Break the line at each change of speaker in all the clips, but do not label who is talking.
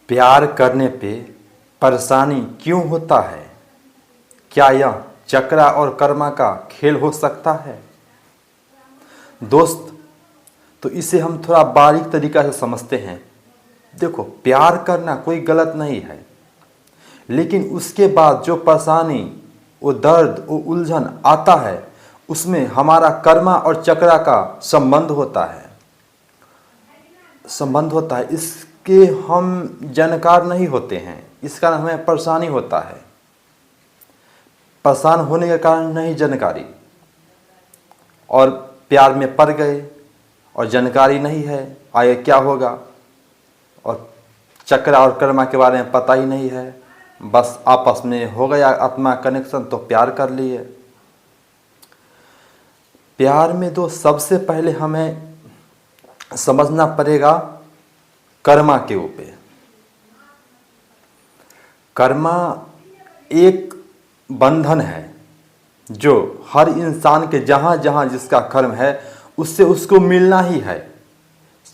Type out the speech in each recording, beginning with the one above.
प्यार करने पे परेशानी क्यों होता है? क्या यह चक्रा और कर्मा का खेल हो सकता है? दोस्त, तो इसे हम थोड़ा बारीक तरीका से समझते हैं। देखो, प्यार करना कोई गलत नहीं है, लेकिन उसके बाद जो परेशानी, वो दर्द, वो उलझन आता है, उसमें हमारा कर्मा और चक्रा का संबंध होता है। इसके हम जानकार नहीं होते हैं, इस कारण हमें परेशानी होता है। परेशान होने के कारण नहीं जानकारी, और प्यार में पड़ गए और जानकारी नहीं है आगे क्या होगा, और चक्र और कर्मा के बारे में पता ही नहीं है, बस आपस में हो गया आत्मा कनेक्शन तो प्यार कर लिए। प्यार में तो सबसे पहले हमें समझना पड़ेगा कर्मा के ऊपर। कर्मा एक बंधन है जो हर इंसान के जहाँ जहाँ जिसका कर्म है उससे उसको मिलना ही है।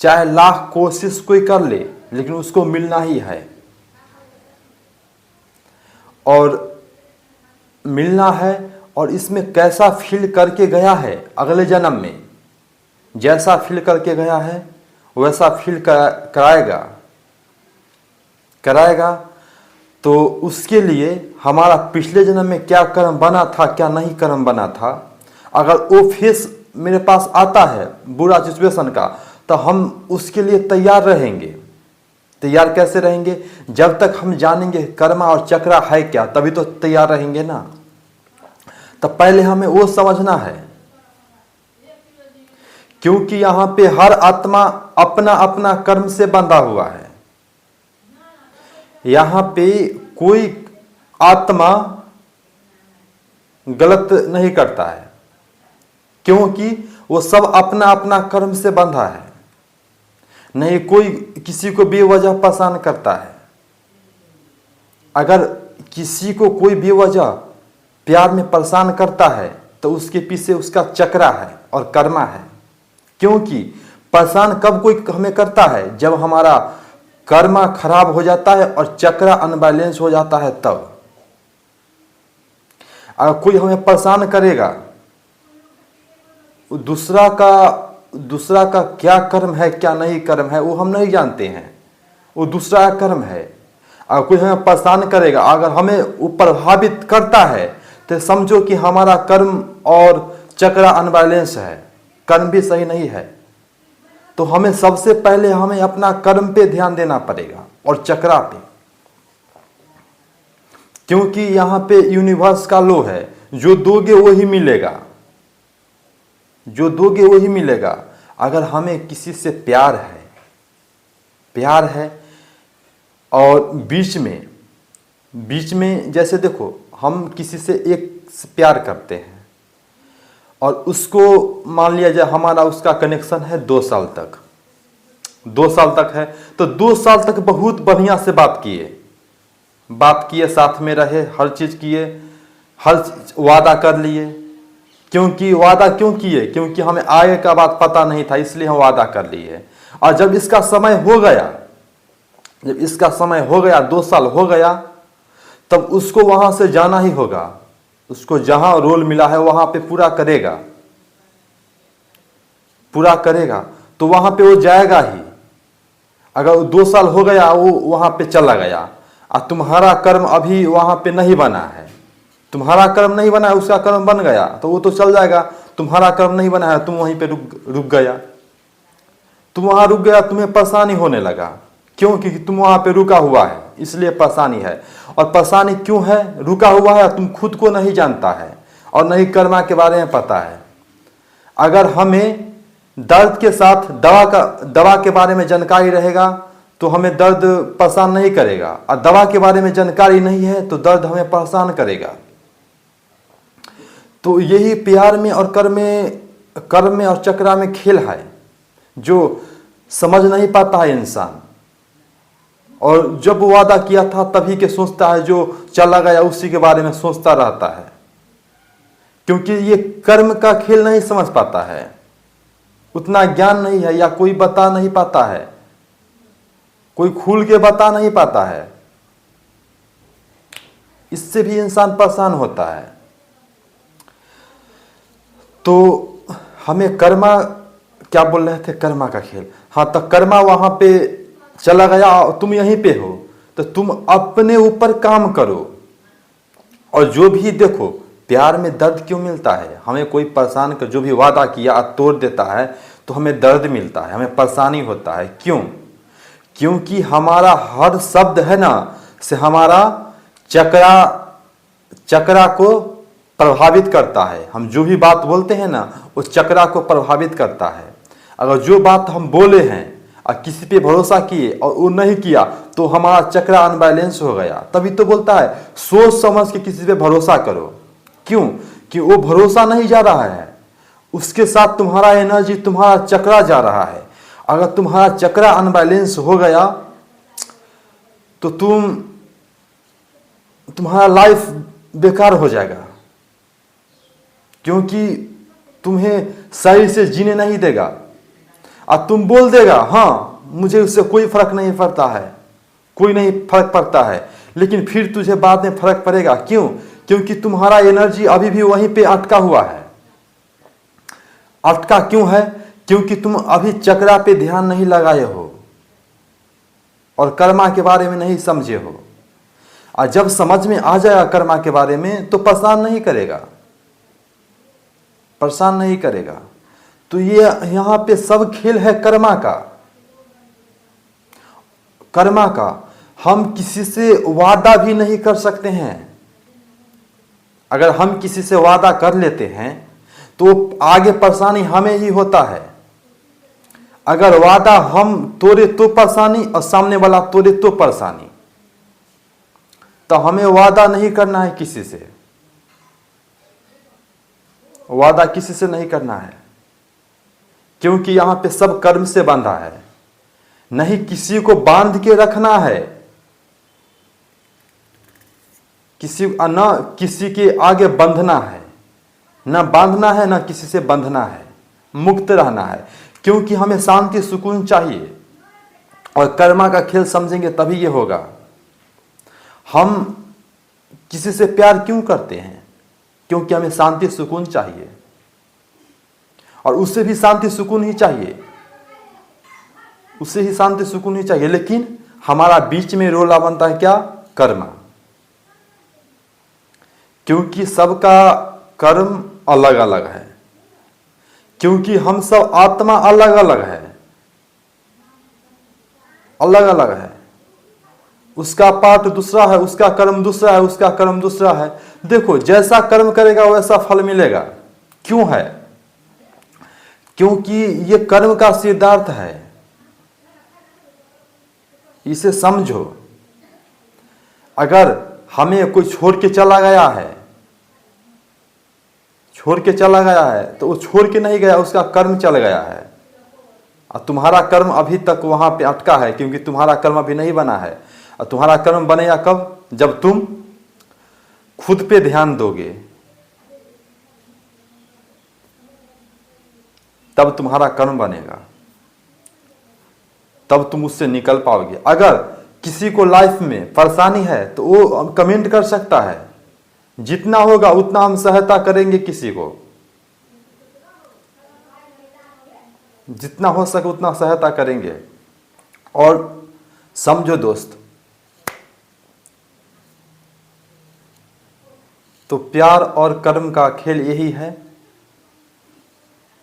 चाहे लाख कोशिश कोई कर ले, लेकिन उसको मिलना ही है। और मिलना है, और इसमें कैसा फील करके गया है अगले जन्म में, जैसा फील करके गया है वैसा फील कराएगा। तो उसके लिए हमारा पिछले जन्म में क्या कर्म बना था, क्या नहीं कर्म बना था, अगर वो फेस मेरे पास आता है बुरा सिचुएशन का, तो हम उसके लिए तैयार रहेंगे। तैयार कैसे रहेंगे? जब तक हम जानेंगे कर्मा और चक्रा है क्या, तभी तो तैयार रहेंगे ना। तो पहले हमें वो समझना है, क्योंकि यहां पे हर आत्मा अपना अपना कर्म से बंधा हुआ है। यहां पे कोई आत्मा गलत नहीं करता है, क्योंकि वो सब अपना अपना कर्म से बंधा है। नहीं कोई किसी को बेवजह परेशान करता है। अगर किसी को कोई बेवजह प्यार में परेशान करता है तो उसके पीछे उसका चक्रा है और कर्मा है। क्योंकि परेशान कब कोई हमें करता है? जब हमारा कर्मा खराब हो जाता है और चक्रा अनबैलेंस हो जाता है तब। अगर कोई हमें परेशान करेगा, दूसरा का क्या कर्म है क्या नहीं कर्म है वो हम नहीं जानते हैं, वो दूसरा का कर्म है। अगर कोई हमें परेशान करेगा, अगर हमें वो प्रभावित करता है, तो समझो कि हमारा कर्म और चक्रा अनबैलेंस है, कर्म भी सही नहीं है। तो हमें सबसे पहले हमें अपना कर्म पे ध्यान देना पड़ेगा और चक्रा पे, क्योंकि यहां पे यूनिवर्स का लॉ है, जो दोगे वही मिलेगा, जो दोगे वही मिलेगा। अगर हमें किसी से प्यार है और बीच में जैसे देखो, हम किसी से एक से प्यार करते हैं और उसको मान लिया जाए हमारा उसका कनेक्शन है 2 साल तक, 2 साल तक है, तो 2 साल तक बहुत बढ़िया से बात किए, साथ में रहे, हर चीज किए, हर वादा कर लिए। क्योंकि वादा क्यों किए? क्योंकि हमें आगे का बात पता नहीं था, इसलिए हम वादा कर लिए। और जब इसका समय हो गया, 2 साल हो गया, तब उसको वहां से जाना ही होगा। उसको जहां रोल मिला है वहां पे पूरा करेगा, तो वहां पे वो जाएगा ही। अगर 2 साल हो गया वो वहां पे चला गया और तुम्हारा कर्म अभी वहां पे नहीं बना है, तुम्हारा कर्म नहीं बना है, उसका कर्म बन गया, तो वो तो चल जाएगा। तुम्हारा कर्म नहीं बना है, तुम वहीं पे रुक गया, तुम वहां रुक गया, तुम्हें परेशानी होने लगा। क्यों? क्योंकि तुम वहां पे रुका हुआ है, इसलिए परेशानी है। और परेशानी क्यों है? रुका हुआ है, तुम खुद को नहीं जानता है और नहीं कर्मा के बारे में पता है। अगर हमें दर्द के साथ दवा के बारे में जानकारी रहेगा तो हमें दर्द परेशान नहीं करेगा, और दवा के बारे में जानकारी नहीं है तो दर्द हमें परेशान करेगा। तो यही प्यार में और कर्म में और चक्रा में खेल है, जो समझ नहीं पाता है इंसान। और जब वो वादा किया था तभी के सोचता है, जो चला गया उसी के बारे में सोचता रहता है, क्योंकि ये कर्म का खेल नहीं समझ पाता है, उतना ज्ञान नहीं है, या कोई बता नहीं पाता है। कोई खुल के बता नहीं पाता है। इससे भी इंसान परेशान होता है। तो हमें कर्मा, क्या बोल रहे थे, कर्मा का खेल। हाँ, तो कर्मा वहां पे चला गया और तुम यहीं पे हो, तो तुम अपने ऊपर काम करो। और जो भी देखो, प्यार में दर्द क्यों मिलता है? हमें कोई परेशान कर, जो भी वादा किया तोड़ देता है तो हमें दर्द मिलता है, हमें परेशानी होता है। क्यों? क्योंकि हमारा हर शब्द है ना, से हमारा चक्रा को प्रभावित करता है। हम जो भी बात बोलते हैं ना, वो चक्रा को प्रभावित करता है। अगर जो बात हम बोले हैं और किसी पे भरोसा किए और वो नहीं किया, तो हमारा चक्रा अनबैलेंस हो गया। तभी तो बोलता है सोच समझ के किसी पे भरोसा करो। क्यों? कि वो भरोसा नहीं जा रहा है, उसके साथ तुम्हारा एनर्जी, तुम्हारा चक्रा जा रहा है। अगर तुम्हारा चक्रा अनबैलेंस हो गया तो तुम्हारा लाइफ बेकार हो जाएगा, क्योंकि तुम्हें सही से जीने नहीं देगा। और तुम बोल देगा हाँ मुझे उससे कोई फर्क नहीं पड़ता है, कोई नहीं फर्क पड़ता है, लेकिन फिर तुझे बाद में फर्क पड़ेगा। क्यों? क्योंकि तुम्हारा एनर्जी अभी भी वहीं पे अटका हुआ है। अटका क्यों है? क्योंकि तुम अभी चक्रा पे ध्यान नहीं लगाए हो और कर्मा के बारे में नहीं समझे हो। और जब समझ में आ जाएगा कर्मा के बारे में तो परेशान नहीं करेगा, परेशान नहीं करेगा। तो ये यहां पे सब खेल है कर्मा का। कर्मा का हम किसी से वादा भी नहीं कर सकते हैं। अगर हम किसी से वादा कर लेते हैं तो आगे परेशानी हमें ही होता है। अगर वादा हम तोड़े तो परेशानी और सामने वाला तोड़े तो परेशानी। तो हमें वादा नहीं करना है किसी से, वादा किसी से नहीं करना है, क्योंकि यहां पे सब कर्म से बंधा है। नहीं किसी को बांध के रखना है, किसी के आगे बंधना है, ना बांधना है, ना किसी से बंधना है, मुक्त रहना है। क्योंकि हमें शांति सुकून चाहिए और कर्मा का खेल समझेंगे तभी ये होगा। हम किसी से प्यार क्यों करते हैं? क्योंकि हमें शांति सुकून चाहिए और उससे भी शांति सुकून ही चाहिए, उससे ही शांति सुकून ही चाहिए। लेकिन हमारा बीच में रोला बनता है क्या? कर्म। क्योंकि सबका कर्म अलग अलग है, क्योंकि हम सब आत्मा अलग अलग है, अलग अलग है। उसका पाठ दूसरा है, उसका कर्म दूसरा है, उसका कर्म दूसरा है। देखो जैसा कर्म करेगा वैसा फल मिलेगा। क्यों है? क्योंकि ये कर्म का सिद्धार्थ है, इसे समझो। अगर हमें कोई छोड़ के चला गया है, छोड़ के चला गया है, तो वो छोड़ के नहीं गया, उसका कर्म चल गया है और तुम्हारा कर्म अभी तक वहां पे अटका है, क्योंकि तुम्हारा कर्म अभी नहीं बना है। और तुम्हारा कर्म बनेगा कब? जब तुम खुद पे ध्यान दोगे, तब तुम्हारा कर्म बनेगा, तब तुम उससे निकल पाओगे। अगर किसी को लाइफ में परेशानी है तो वो कमेंट कर सकता है, जितना होगा उतना हम सहायता करेंगे, किसी को जितना हो सके उतना सहायता करेंगे। और समझो दोस्त, तो प्यार और कर्म का खेल यही है।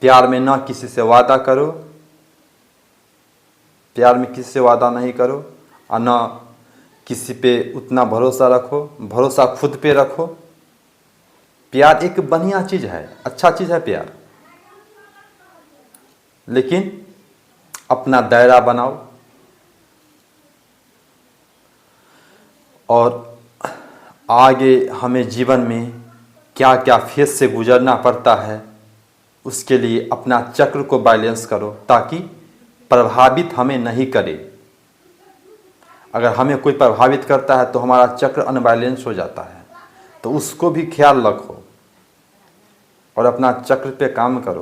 प्यार में ना किसी से वादा करो, प्यार में किसी से वादा नहीं करो, और ना किसी पे उतना भरोसा रखो, भरोसा खुद पे रखो। प्यार एक बढ़िया चीज है, अच्छा चीज है प्यार, लेकिन अपना दायरा बनाओ। और आगे हमें जीवन में क्या क्या फेज से गुजरना पड़ता है, उसके लिए अपना चक्र को बैलेंस करो, ताकि प्रभावित हमें नहीं करे। अगर हमें कोई प्रभावित करता है तो हमारा चक्र अनबैलेंस हो जाता है, तो उसको भी ख्याल रखो और अपना चक्र पे काम करो।